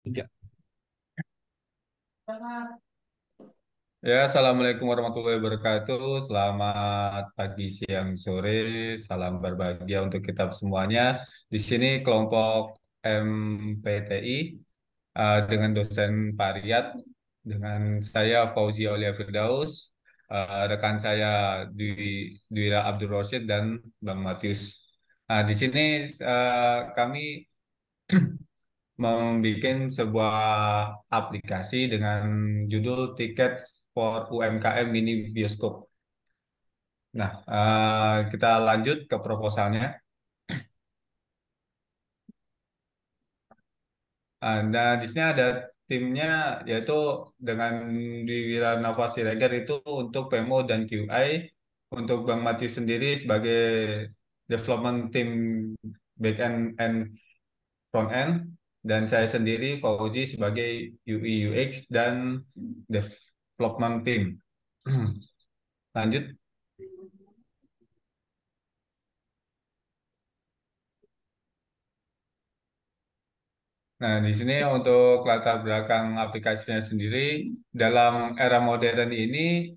Ya. Ya, Assalamualaikum warahmatullahi wabarakatuh. Selamat pagi, siang, sore. Salam berbahagia untuk kita semuanya. Di sini kelompok MPTI dengan dosen Pak Riyad, dengan saya Fauzi Aulia Firdaus, rekan saya Dwira Abdul Rosyid dan Bang Matius. Nah, di sini kami membuat sebuah aplikasi dengan judul Tiket for UMKM Mini Bioskop. Nah, kita lanjut ke proposalnya. Nah, di sini ada timnya, yaitu dengan di Wiranova Siregar itu untuk PMO dan QI, untuk Bang Mati sendiri sebagai development team back end and front end, dan saya sendiri Fauzi sebagai UI UX dan development team. Lanjut. Nah, di sini untuk latar belakang aplikasinya sendiri, dalam era modern ini,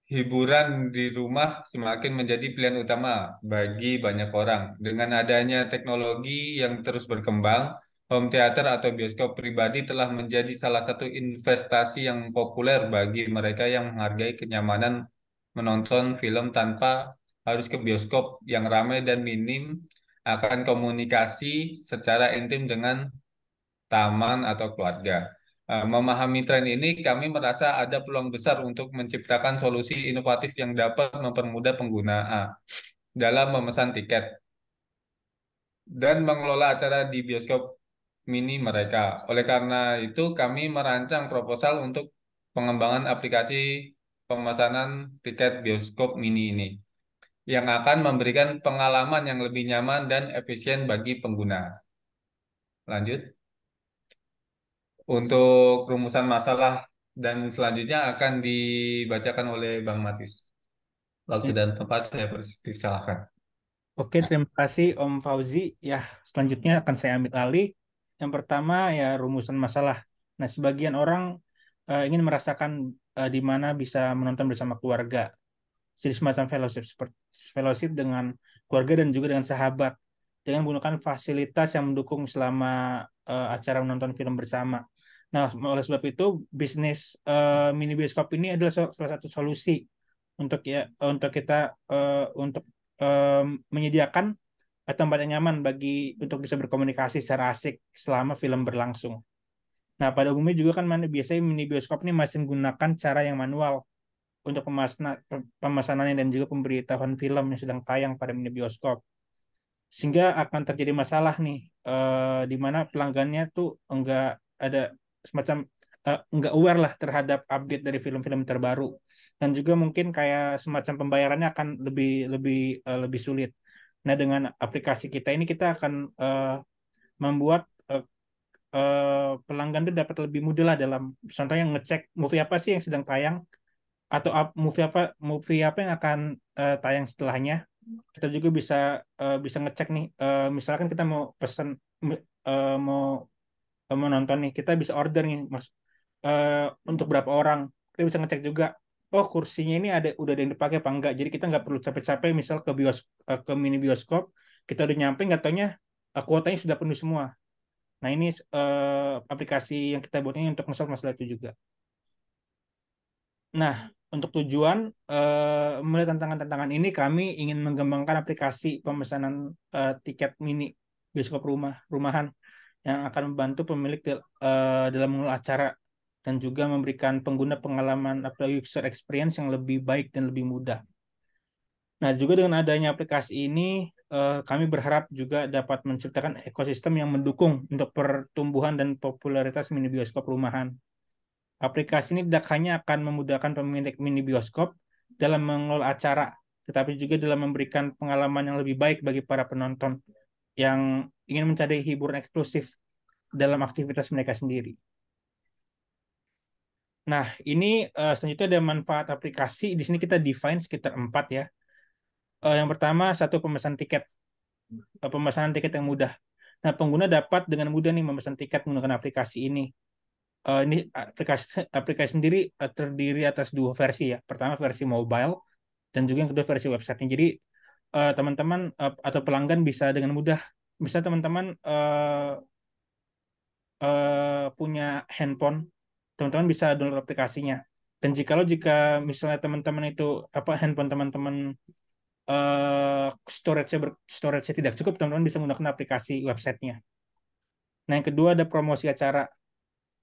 hiburan di rumah semakin menjadi pilihan utama bagi banyak orang. Dengan adanya teknologi yang terus berkembang, home theater atau bioskop pribadi telah menjadi salah satu investasi yang populer bagi mereka yang menghargai kenyamanan menonton film tanpa harus ke bioskop yang ramai dan minim akan komunikasi secara intim dengan taman atau keluarga. Memahami tren ini, kami merasa ada peluang besar untuk menciptakan solusi inovatif yang dapat mempermudah pengguna dalam memesan tiket dan mengelola acara di bioskop mini mereka. Oleh karena itu, kami merancang proposal untuk pengembangan aplikasi pemesanan tiket bioskop mini ini yang akan memberikan pengalaman yang lebih nyaman dan efisien bagi pengguna. Lanjut. Untuk rumusan masalah dan selanjutnya akan dibacakan oleh Bang Matis. Waktu Ya. dan tempat saya persilahkan. Oke, terima kasih Om Fauzi. Ya, selanjutnya akan saya ambil alih. Yang pertama ya rumusan masalah. Nah, sebagian orang ingin merasakan di mana bisa menonton bersama keluarga. Jadi semacam fellowship seperti fellowship dengan keluarga dan juga dengan sahabat dengan menggunakan fasilitas yang mendukung selama acara menonton film bersama. Nah, oleh sebab itu bisnis mini bioskop ini adalah salah satu solusi untuk kita untuk eh, menyediakan tempat yang nyaman bagi untuk bisa berkomunikasi secara asik selama film berlangsung. Nah, pada umumnya juga kan biasanya mini bioskop ini masih menggunakan cara yang manual untuk pemesanannya dan juga pemberitahuan film yang sedang tayang pada mini bioskop. Sehingga akan terjadi masalah nih, di mana pelanggannya tuh enggak ada semacam enggak aware lah terhadap update dari film-film terbaru, dan juga mungkin kayak semacam pembayarannya akan lebih lebih lebih sulit. Nah, dengan aplikasi kita ini kita akan membuat pelanggan itu dapat lebih mudah lah dalam contohnya ngecek movie apa sih yang sedang tayang atau movie apa yang akan tayang setelahnya. Kita juga bisa ngecek nih, misalkan kita mau pesan mau mau nonton nih, kita bisa order nih mas, eh, untuk berapa orang. Kita bisa ngecek juga, oh kursinya ini udah ada yang dipakai apa enggak, jadi kita nggak perlu capek-capek misal ke mini bioskop, kita udah nyampe nggak taunya kuotanya sudah penuh semua. Nah, ini aplikasi yang kita buat ini untuk masalah masalah itu juga. Nah, untuk tujuan melihat tantangan-tantangan ini, kami ingin mengembangkan aplikasi pemesanan tiket mini bioskop rumahan yang akan membantu pemilik dalam mengelola acara dan juga memberikan pengguna pengalaman atau user experience yang lebih baik dan lebih mudah. Nah, juga dengan adanya aplikasi ini, kami berharap juga dapat menciptakan ekosistem yang mendukung untuk pertumbuhan dan popularitas mini bioskop rumahan. Aplikasi ini tidak hanya akan memudahkan pemilik mini bioskop dalam mengelola acara, tetapi juga dalam memberikan pengalaman yang lebih baik bagi para penonton yang ingin mencari hiburan eksklusif dalam aktivitas mereka sendiri. Nah, ini selanjutnya ada manfaat aplikasi. Di sini kita define sekitar empat ya. Yang pertama, satu pemesanan tiket yang mudah. Nah, pengguna dapat dengan mudah nih memesan tiket menggunakan aplikasi ini. Ini aplikasi aplikasi sendiri terdiri atas dua versi ya. Pertama versi mobile dan juga yang kedua versi website. Jadi teman-teman atau pelanggan bisa dengan mudah, bisa teman-teman punya handphone, teman-teman bisa download aplikasinya. Dan jika misalnya teman-teman itu apa handphone teman-teman storage-nya tidak cukup, teman-teman bisa menggunakan aplikasi websitenya. Nah, yang kedua ada promosi acara.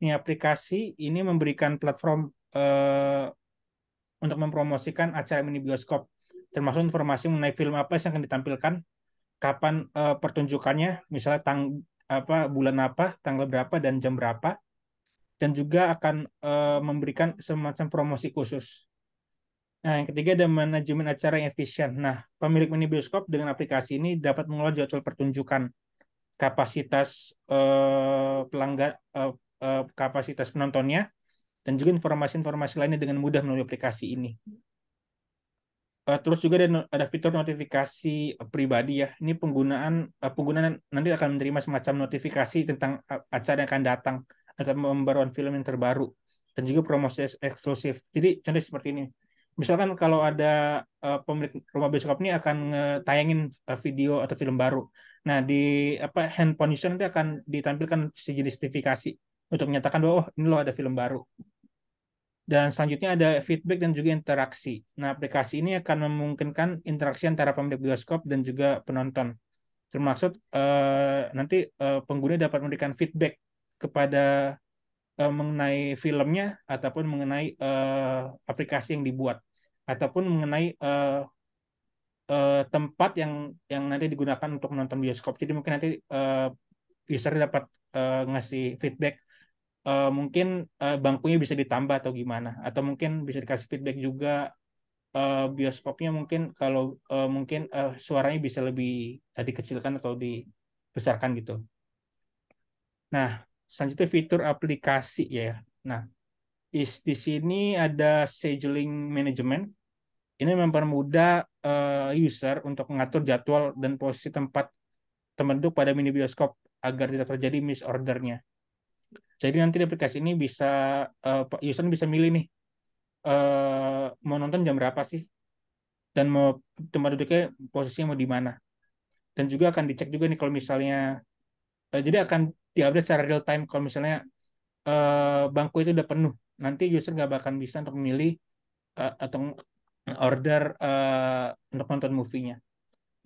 Ini aplikasi ini memberikan platform eh, untuk mempromosikan acara mini bioskop, termasuk informasi mengenai film apa yang akan ditampilkan, kapan pertunjukannya, misalnya bulan apa, tanggal berapa dan jam berapa, dan juga akan memberikan semacam promosi khusus. Nah, yang ketiga ada manajemen acara yang efisien. Nah, pemilik mini bioskop dengan aplikasi ini dapat mengelola jadwal pertunjukan, kapasitas pelanggan, kapasitas penontonnya, dan juga informasi-informasi lainnya dengan mudah melalui aplikasi ini. Terus juga ada fitur notifikasi pribadi ya. Ini pengguna nanti akan menerima semacam notifikasi tentang acara yang akan datang atau pembaruan film yang terbaru dan juga promosi eksklusif. Jadi contoh seperti ini. Misalkan kalau ada pemilik rumah bioskop ini akan tayangin video atau film baru. Nah, di handphone user nanti akan ditampilkan sejenis notifikasi untuk menyatakan bahwa oh ini loh ada film baru. Dan selanjutnya ada feedback dan juga interaksi. Nah, aplikasi ini akan memungkinkan interaksi antara pemilik bioskop dan juga penonton. Termasuk nanti pengguna dapat memberikan feedback kepada mengenai filmnya ataupun mengenai aplikasi yang dibuat ataupun mengenai tempat yang nanti digunakan untuk menonton bioskop. Jadi mungkin nanti user dapat ngasih feedback mungkin bangkunya bisa ditambah atau gimana atau mungkin bisa dikasih feedback juga bioskopnya mungkin kalau mungkin suaranya bisa lebih dikecilkan atau dibesarkan gitu. Nah, selanjutnya fitur aplikasi ya. Nah, di sini ada scheduling management. Ini mempermudah user untuk mengatur jadwal dan posisi tempat terbentuk pada mini bioskop agar tidak terjadi misordernya. Jadi nanti di aplikasi ini bisa user bisa milih nih mau nonton jam berapa sih dan mau tempat duduknya posisinya mau di mana. Dan juga akan dicek juga nih kalau misalnya jadi akan diupdate secara real time kalau misalnya bangku itu udah penuh. Nanti user nggak bakal bisa untuk memilih atau order untuk nonton movie-nya.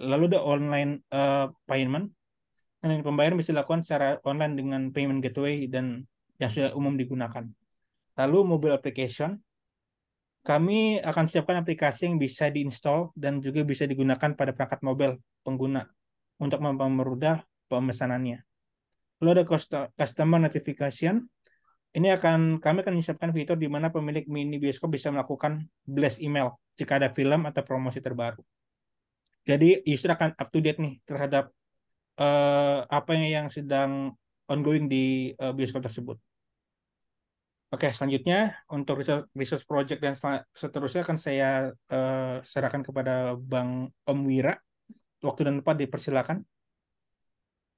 Lalu ada online payment. Dan pembayaran bisa dilakukan secara online dengan payment gateway dan yang sudah umum digunakan. Lalu mobile application, kami akan siapkan aplikasi yang bisa diinstal dan juga bisa digunakan pada perangkat mobile pengguna untuk mempermudah pemesanannya. Lalu ada customer notification. Kami akan menyiapkan fitur di mana pemilik mini bioskop bisa melakukan blast email jika ada film atau promosi terbaru. Jadi user akan up to date nih terhadap apa yang sedang ongoing di bioskop tersebut. Oke, selanjutnya untuk research project dan seterusnya akan saya serahkan kepada Bang Om Wira. Waktu dan tempat dipersilakan.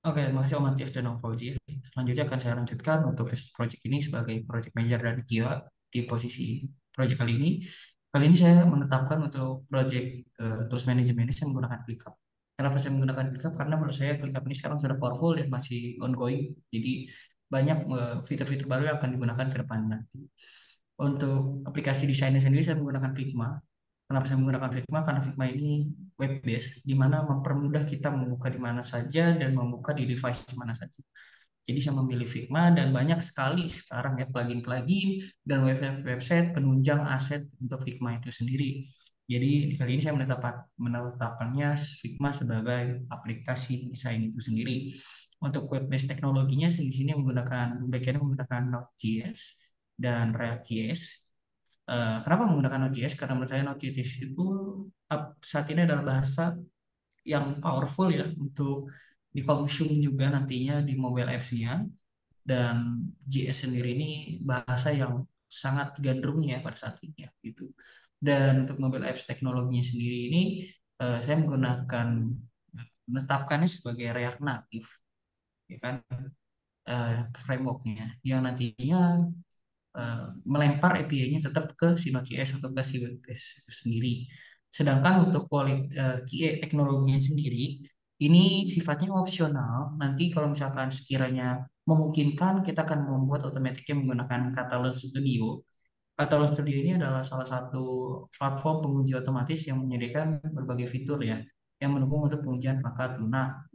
Oke, terima kasih Om Atief dan Om Fauzi. Selanjutnya akan saya lanjutkan untuk research project ini sebagai project manager dari Kia di posisi project kali ini. Kali ini saya menetapkan untuk project tools management ini saya menggunakan ClickUp. Kenapa saya menggunakan ClickUp? Karena menurut saya ClickUp ini sekarang sudah powerful dan masih ongoing. Jadi banyak fitur-fitur baru yang akan digunakan ke depan nanti. Untuk aplikasi desainnya sendiri saya menggunakan Figma. Kenapa saya menggunakan Figma? Karena Figma ini web based, di mana mempermudah kita membuka di mana saja dan membuka di device di mana saja. Jadi saya memilih Figma dan banyak sekali sekarang ya plugin-plugin dan website penunjang aset untuk Figma itu sendiri. Jadi kali ini saya menetapkannya Figma sebagai aplikasi desain itu sendiri. Untuk web based teknologinya di sini menggunakan backend menggunakan Node.js dan React.js. Kenapa menggunakan Node.js? Karena menurut saya Node.js itu saat ini adalah bahasa yang powerful ya untuk dikonsum juga nantinya di mobile apps-nya. Dan JS sendiri ini bahasa yang sangat gandrung ya pada saat ini ya gitu. Dan untuk mobile apps teknologinya sendiri ini saya menetapkannya sebagai React Native. ya kan, frameworknya yang nantinya melempar API-nya tetap ke si Node.js atau ke si WordPress itu sendiri. Sedangkan untuk QA teknologinya sendiri, ini sifatnya opsional. Nanti kalau misalkan sekiranya memungkinkan, kita akan membuat otomatiknya menggunakan Catalog Studio. Catalog Studio ini adalah salah satu platform penguji otomatis yang menyediakan berbagai fitur ya, yang mendukung untuk pengujian perangkat lunak.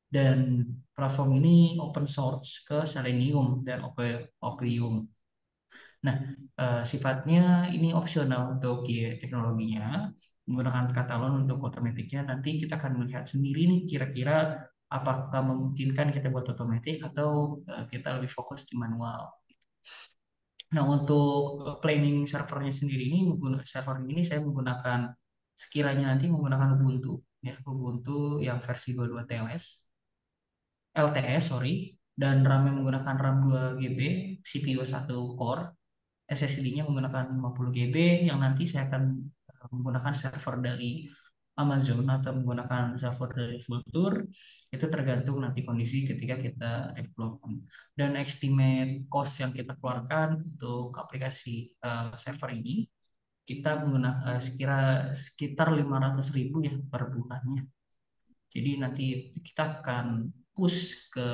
Dan platform ini open source ke Selenium dan Opera. Nah, sifatnya ini opsional untuk teknologinya. Menggunakan katalog untuk otomatiknya, nanti kita akan melihat sendiri nih kira-kira apakah memungkinkan kita buat otomatis atau kita lebih fokus di manual. Nah, untuk planning servernya sendiri ini, server ini saya menggunakan sekiranya nanti menggunakan Ubuntu, ya Ubuntu yang versi 22 LTS, sorry, dan RAM-nya menggunakan RAM 2 GB, CPU 1 core, SSD-nya menggunakan 50 GB yang nanti saya akan menggunakan server dari Amazon atau menggunakan server dari Vultr. Itu tergantung nanti kondisi ketika kita development. Dan estimate cost yang kita keluarkan untuk aplikasi server ini, kita menggunakan sekitar 500.000 ya per bulannya. Jadi nanti kita akan push ke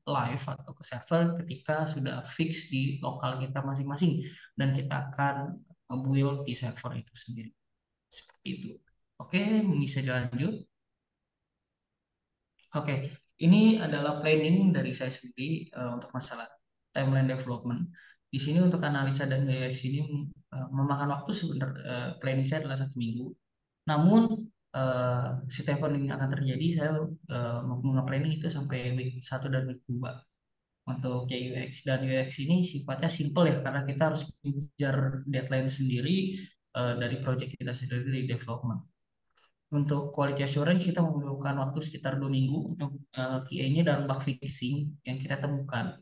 live atau ke server ketika sudah fix di lokal kita masing-masing dan kita akan build di server itu sendiri. Seperti itu. Oke, bisa dilanjut. Oke, ini adalah planning dari saya sendiri untuk masalah timeline development. Di sini untuk analisa dan UX ini memakan waktu sebenarnya, planning saya adalah 1 minggu. Namun setiap ini akan terjadi, saya mau planning itu sampai week 1 dan week 2 untuk UX. Dan UX ini sifatnya simple ya, karena kita harus mengejar deadline sendiri dari project kita sendiri di development. Untuk quality assurance kita membutuhkan waktu sekitar 2 minggu untuk QA-nya dan bug fixing yang kita temukan.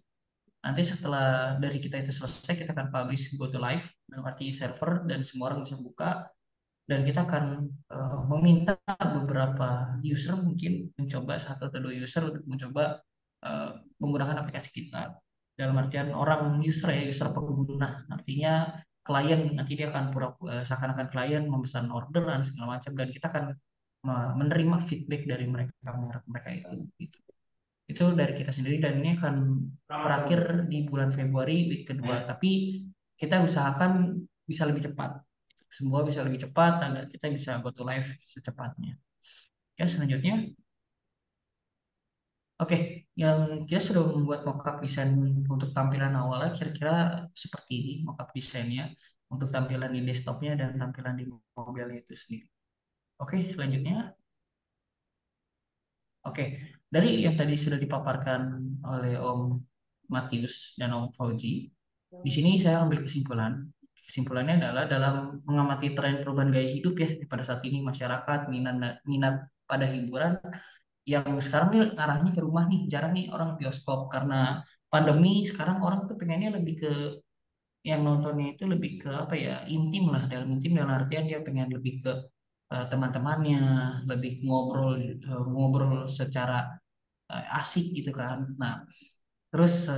Nanti setelah dari kita itu selesai, kita akan publish go to live, dalam arti server dan semua orang bisa buka. Dan kita akan meminta beberapa user mungkin mencoba 1 atau 2 user untuk mencoba menggunakan aplikasi kita. Dalam artian orang user ya, user pengguna. Artinya klien nanti dia akan seakan-akan klien memesan order dan segala macam, dan kita akan menerima feedback dari mereka itu. Gitu. Itu dari kita sendiri dan ini akan berakhir di bulan Februari week kedua. Tapi kita usahakan bisa lebih cepat. Semua bisa lebih cepat agar kita bisa go to live secepatnya. Ya, selanjutnya. Oke, yang kita sudah membuat mockup desain untuk tampilan awalnya kira-kira seperti ini mockup desainnya untuk tampilan di desktopnya dan tampilan di mobilnya itu sendiri. Oke, selanjutnya. Oke, dari yang tadi sudah dipaparkan oleh Om Matius dan Om Fauji, di sini saya ambil kesimpulan. Kesimpulannya adalah dalam mengamati tren perubahan gaya hidup ya pada saat ini masyarakat minat pada hiburan yang sekarang nih arahnya ke rumah nih, jarang nih orang bioskop karena pandemi. Sekarang orang tuh pengennya lebih ke yang nontonnya itu lebih ke apa ya, intim lah, dalam intim dalam artian dia pengen lebih ke teman-temannya, lebih ngobrol secara asik gitu kan. Nah, terus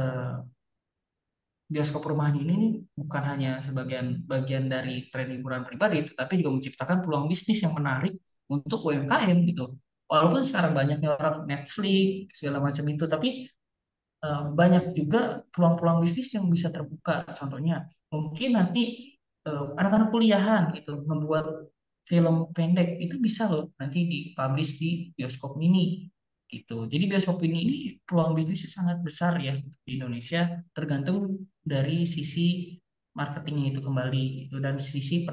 bioskop perumahan ini nih bukan hanya sebagian bagian dari tren hiburan pribadi, tetapi juga menciptakan peluang bisnis yang menarik untuk UMKM gitu. Walaupun sekarang banyaknya orang Netflix segala macam itu, tapi banyak juga peluang-peluang bisnis yang bisa terbuka. Contohnya, mungkin nanti anak-anak kuliahan gitu ngebuat film pendek itu bisa loh nanti dipublish di bioskop mini gitu. Jadi bioskop ini peluang bisnisnya sangat besar ya di Indonesia, tergantung dari sisi marketingnya itu kembali gitu, dan sisi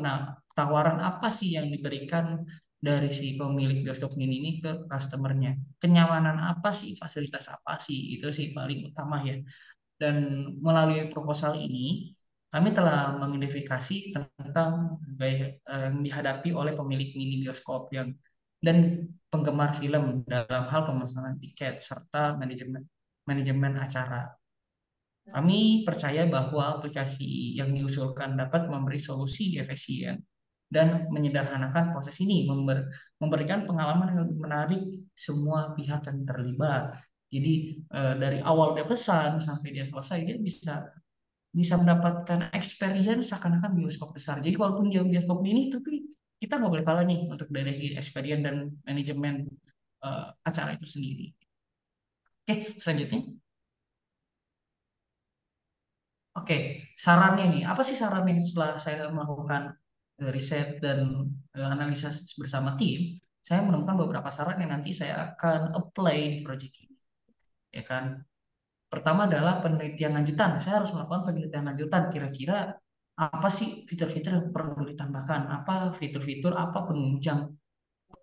tawaran apa sih yang diberikan dari si pemilik bioskop ini ke customernya, kenyamanan apa sih, fasilitas apa sih, itu sih paling utama ya. Dan melalui proposal ini kami telah mengidentifikasi tentang gaya yang dihadapi oleh pemilik mini bioskop dan penggemar film dalam hal pemesanan tiket serta manajemen manajemen acara. Kami percaya bahwa aplikasi yang diusulkan dapat memberi solusi efisien dan menyederhanakan proses ini, memberikan pengalaman yang menarik semua pihak yang terlibat. Jadi dari awal dia pesan sampai dia selesai dia bisa bisa mendapatkan experience seakan-akan bioskop besar. Jadi walaupun dia bioskop mini, tapi kita nggak boleh kalah nih untuk dari experience dan manajemen acara itu sendiri. Oke, selanjutnya. Oke, sarannya nih, apa sih saran yang setelah saya melakukan riset dan analisa bersama tim, saya menemukan beberapa saran yang nanti saya akan apply di project ini, ya kan? Pertama adalah penelitian lanjutan. Saya harus melakukan penelitian lanjutan. Kira-kira apa sih fitur-fitur yang perlu ditambahkan? Apa fitur-fitur, apa penunjang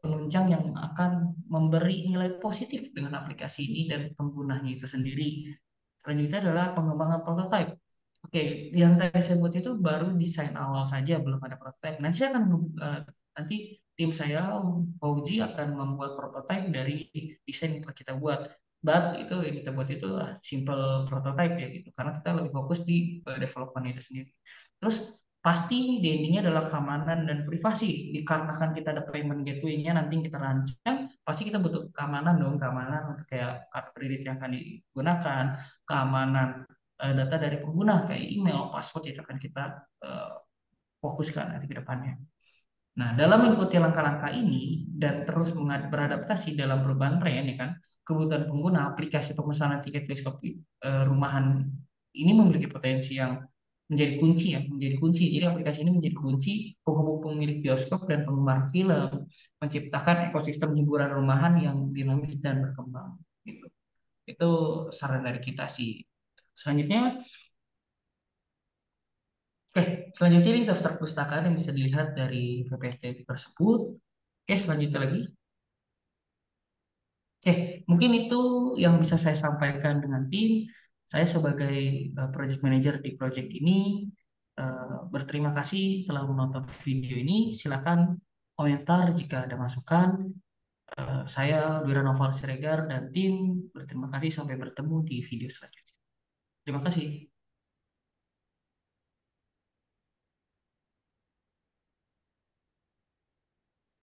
penunjang yang akan memberi nilai positif dengan aplikasi ini dan penggunanya itu sendiri. Selanjutnya adalah pengembangan prototipe. Oke, yang tadi saya buat itu baru desain awal saja, belum ada prototipe. Nanti saya akan nanti tim saya Fauji akan membuat prototipe dari desain yang telah kita buat. But itu yang kita buat itu simple prototype ya gitu, karena kita lebih fokus di development itu sendiri. Terus pasti di endingnya adalah keamanan dan privasi. Dikarenakan kita ada payment gateway-nya nanti yang kita rancang, pasti kita butuh keamanan dong, keamanan untuk kayak kartu kredit yang akan digunakan, keamanan data dari pengguna kayak email, password itu akan kita eh, fokuskan nanti ke depannya. Nah, dalam mengikuti langkah-langkah ini dan terus beradaptasi dalam perubahan tren, ya kan, kebutuhan pengguna aplikasi pemesanan tiket bioskop rumahan ini memiliki potensi yang menjadi kunci ya, menjadi kunci. Jadi aplikasi ini menjadi kunci penghubung pemilik bioskop dan penggemar film, menciptakan ekosistem hiburan rumahan yang dinamis dan berkembang. Gitu. Itu saran dari kita sih. Selanjutnya, selanjutnya ini daftar perpustakaan yang bisa dilihat dari PPT tersebut. Selanjutnya lagi. Mungkin itu yang bisa saya sampaikan dengan tim. Saya sebagai project manager di project ini berterima kasih telah menonton video ini. Silakan komentar jika ada masukan. Saya Dwira Noval Siregar dan tim berterima kasih sampai bertemu di video selanjutnya. Terima kasih.